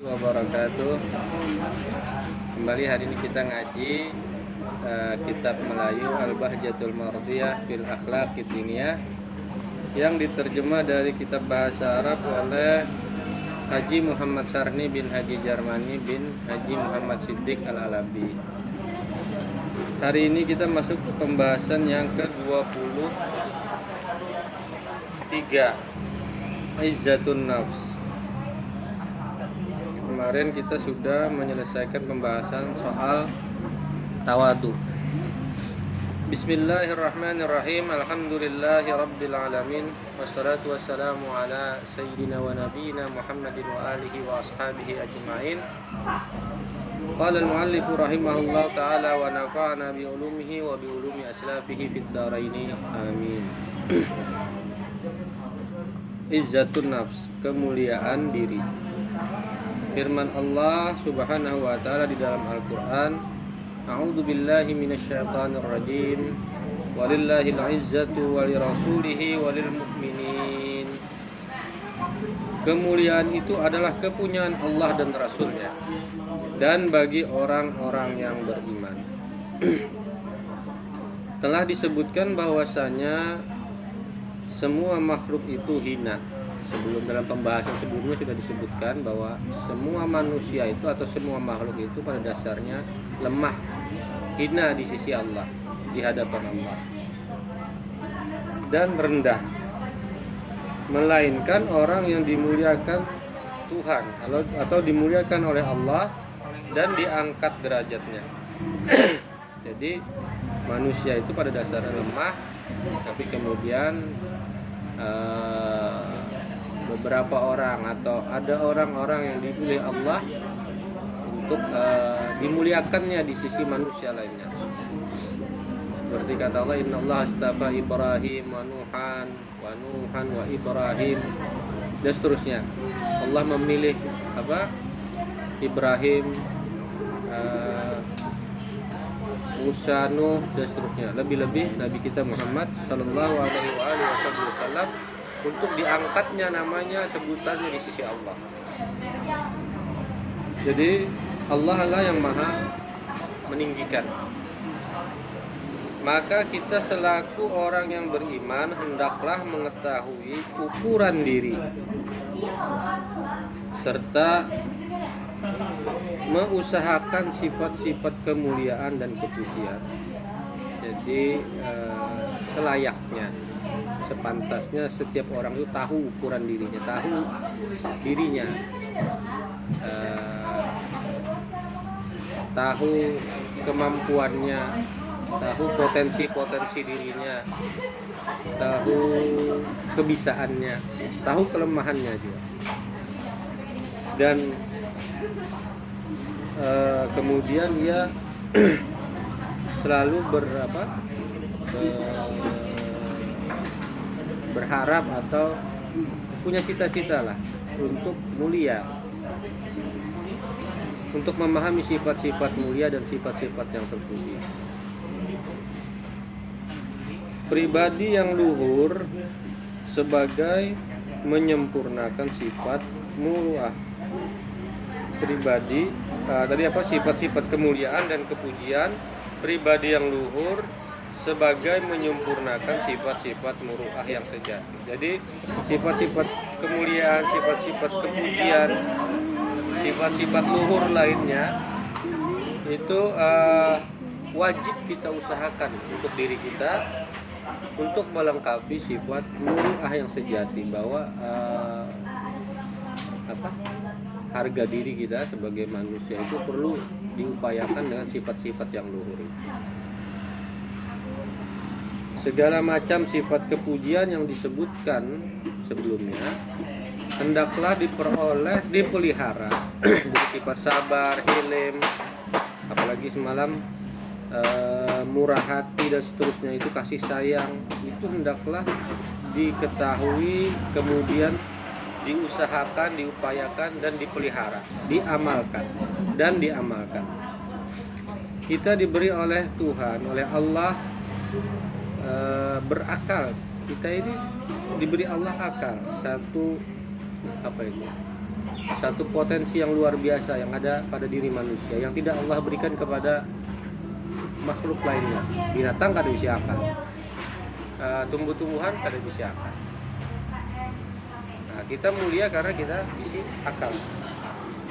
Wabarakatuh. Kembali hari ini kita ngaji kitab Melayu Al-Bahjatul Mardiyah fil Akhlaqid Diniyah yang diterjemah dari kitab bahasa Arab oleh Haji Muhammad Sarni bin Haji Jarmani bin Haji Muhammad Siddiq Al-Alabi. Hari ini kita masuk ke pembahasan yang ke-23, Izzatun Nafs. Kemarin kita sudah menyelesaikan pembahasan soal tawadu. Bismillahirrahmanirrahim. Alhamdulillahi rabbil alamin. Wassalatu wassalamu ala sayyidina wa nabiyina Muhammadin wa alihi wa ashabihi ajma'in. Qala al-muallif rahimahullah ta'ala wa nafa'ana bi ulumihi wa bi ulumi aslafihi fid dharaini. Amin. Izzatun nafs, kemuliaan diri. Firman Allah Subhanahu wa taala di dalam Al-Qur'an, A'udzu billahi minasyaitonir rajim. Walillahil 'izzatu walirasulihi walil mu'minin. Kemuliaan itu adalah kepunyaan Allah dan Rasulnya, dan bagi orang-orang yang beriman. Telah disebutkan bahwasanya semua makhluk itu hina. Dalam pembahasan sebelumnya sudah disebutkan bahwa semua manusia itu atau semua makhluk itu pada dasarnya lemah, hina di sisi Allah, di hadapan Allah, dan rendah, melainkan orang yang dimuliakan Tuhan atau dimuliakan oleh Allah dan diangkat derajatnya. Jadi manusia itu pada dasarnya lemah, tapi kemudian beberapa orang atau ada orang-orang yang dipilih Allah untuk dimuliakannya di sisi manusia lainnya. Seperti kata Allah, Inna Allah astafa Ibrahim wa Nuhan wa Ibrahim, dan seterusnya. Allah memilih Ibrahim, Musa, Nuh, dan seterusnya. Lebih-lebih Nabi kita Muhammad sallallahu alaihi wasallam untuk diangkatnya namanya, sebutannya di sisi Allah. Jadi Allah lah yang maha meninggikan. Maka kita selaku orang yang beriman hendaklah mengetahui ukuran diri serta mengusahakan sifat-sifat kemuliaan dan kepujian. Jadi selayaknya, sepantasnya setiap orang itu tahu ukuran dirinya, tahu dirinya, tahu kemampuannya, tahu potensi dirinya, tahu kebisaannya, tahu kelemahannya juga, dan kemudian ia selalu berharap atau punya cita-cita lah untuk mulia, untuk memahami sifat-sifat mulia dan sifat-sifat yang terpuji. Pribadi yang luhur sebagai menyempurnakan sifat muruah. Pribadi sifat-sifat kemuliaan dan kepujian. Pribadi yang luhur sebagai menyempurnakan sifat-sifat muruah yang sejati. Jadi sifat-sifat kemuliaan, sifat-sifat kepujian, sifat-sifat luhur lainnya itu wajib kita usahakan untuk diri kita, untuk melengkapi sifat muruah yang sejati, bahwa harga diri kita sebagai manusia itu perlu diupayakan dengan sifat-sifat yang luhur. Segala macam sifat kepujian yang disebutkan sebelumnya hendaklah dipelihara. Sifat sabar, hilim, apalagi semalam murah hati dan seterusnya, itu kasih sayang, itu hendaklah diketahui, kemudian diusahakan, diupayakan, dan dipelihara, diamalkan. Kita diberi oleh Tuhan, oleh Allah berakal. Kita ini diberi Allah akal, satu satu potensi yang luar biasa yang ada pada diri manusia yang tidak Allah berikan kepada makhluk lainnya. Binatang kada bisa akal, tumbuh-tumbuhan kada bisa akal. Nah, kita mulia karena kita bisa akal.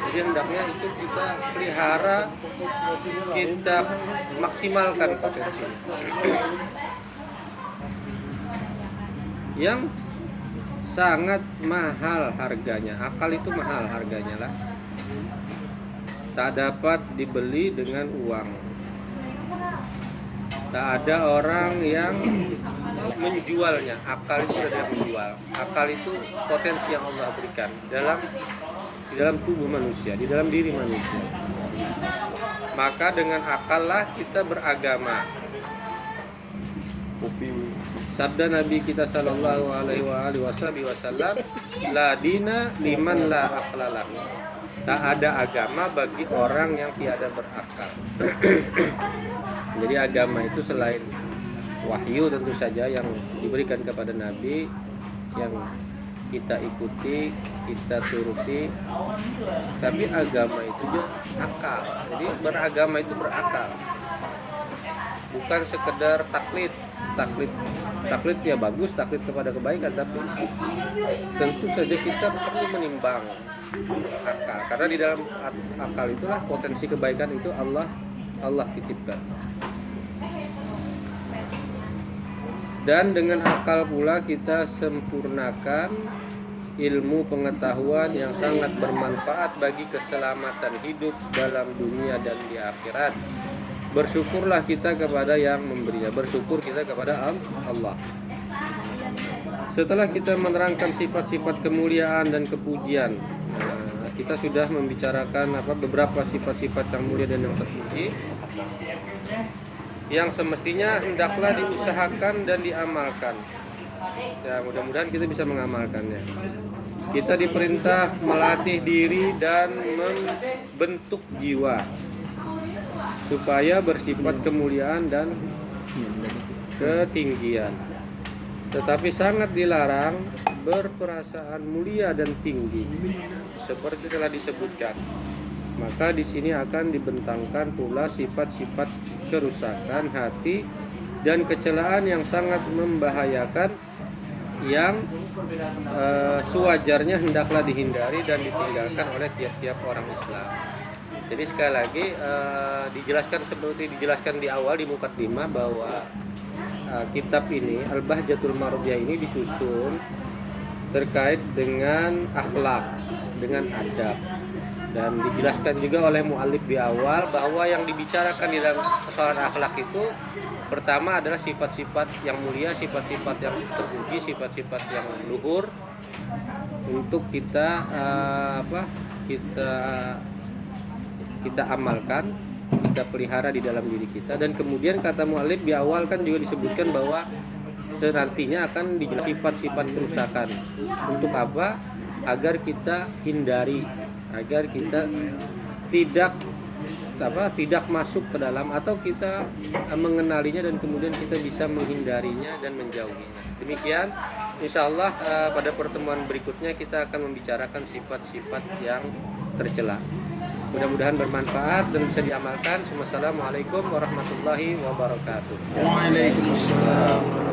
Jadi hendaknya itu kita pelihara, kita maksimalkan potensi. Yang sangat mahal harganya, akal itu mahal harganya lah. Tak dapat dibeli dengan uang. Tak ada orang yang menjualnya. Akal itu ada yang menjual. Akal itu potensi yang Allah berikan di dalam tubuh manusia, di dalam diri manusia. Maka dengan akal lah kita beragama. Sabda Nabi kita sallallahu alaihi wasallam, la dina liman la aqlalah. Tak ada agama bagi orang yang tiada berakal. Jadi agama itu selain wahyu tentu saja yang diberikan kepada Nabi, yang kita ikuti, kita turuti, tapi agama itu juga akal. Jadi beragama itu berakal, bukan sekedar taklid ya bagus, taklid kepada kebaikan, tapi tentu saja kita perlu menimbang akal, karena di dalam akal itulah potensi kebaikan itu Allah titipkan. Dan dengan akal pula kita sempurnakan ilmu pengetahuan yang sangat bermanfaat bagi keselamatan hidup dalam dunia dan di akhirat. Bersyukurlah kita kepada yang memberinya, bersyukur kita kepada Allah. Setelah kita menerangkan sifat-sifat kemuliaan dan kepujian, kita sudah membicarakan beberapa sifat-sifat yang mulia dan yang terpuji, yang semestinya hendaklah diusahakan dan diamalkan. Ya, mudah-mudahan kita bisa mengamalkannya. Kita diperintah melatih diri dan membentuk jiwa supaya bersifat kemuliaan dan ketinggian. Tetapi sangat dilarang berperasaan mulia dan tinggi, seperti telah disebutkan. Maka di sini akan dibentangkan pula sifat-sifat kerusakan hati dan kecelaan yang sangat membahayakan, yang sewajarnya hendaklah dihindari dan ditinggalkan oleh tiap-tiap orang Islam. Jadi sekali lagi dijelaskan seperti dijelaskan di awal di Muqaddimah bahwa kitab ini Al-Bahjatul Mardiyah ini disusun terkait dengan akhlak, dengan adab. Dan dijelaskan juga oleh mu'allif di awal bahwa yang dibicarakan di dalam persoalan akhlak itu pertama adalah sifat-sifat yang mulia, sifat-sifat yang terpuji, sifat-sifat yang luhur untuk kita kita amalkan, kita pelihara di dalam diri kita. Dan kemudian kata mu'allif di awal kan juga disebutkan bahwa senantinya akan dijelaskan sifat-sifat kerusakan. Untuk apa? Agar kita hindari, agar kita tidak masuk ke dalam, atau kita mengenalinya dan kemudian kita bisa menghindarinya dan menjauhinya. Demikian, insya Allah pada pertemuan berikutnya kita akan membicarakan sifat-sifat yang tercela. Mudah-mudahan bermanfaat dan bisa diamalkan. Wassalamualaikum warahmatullahi wabarakatuh. Waalaikumsalam.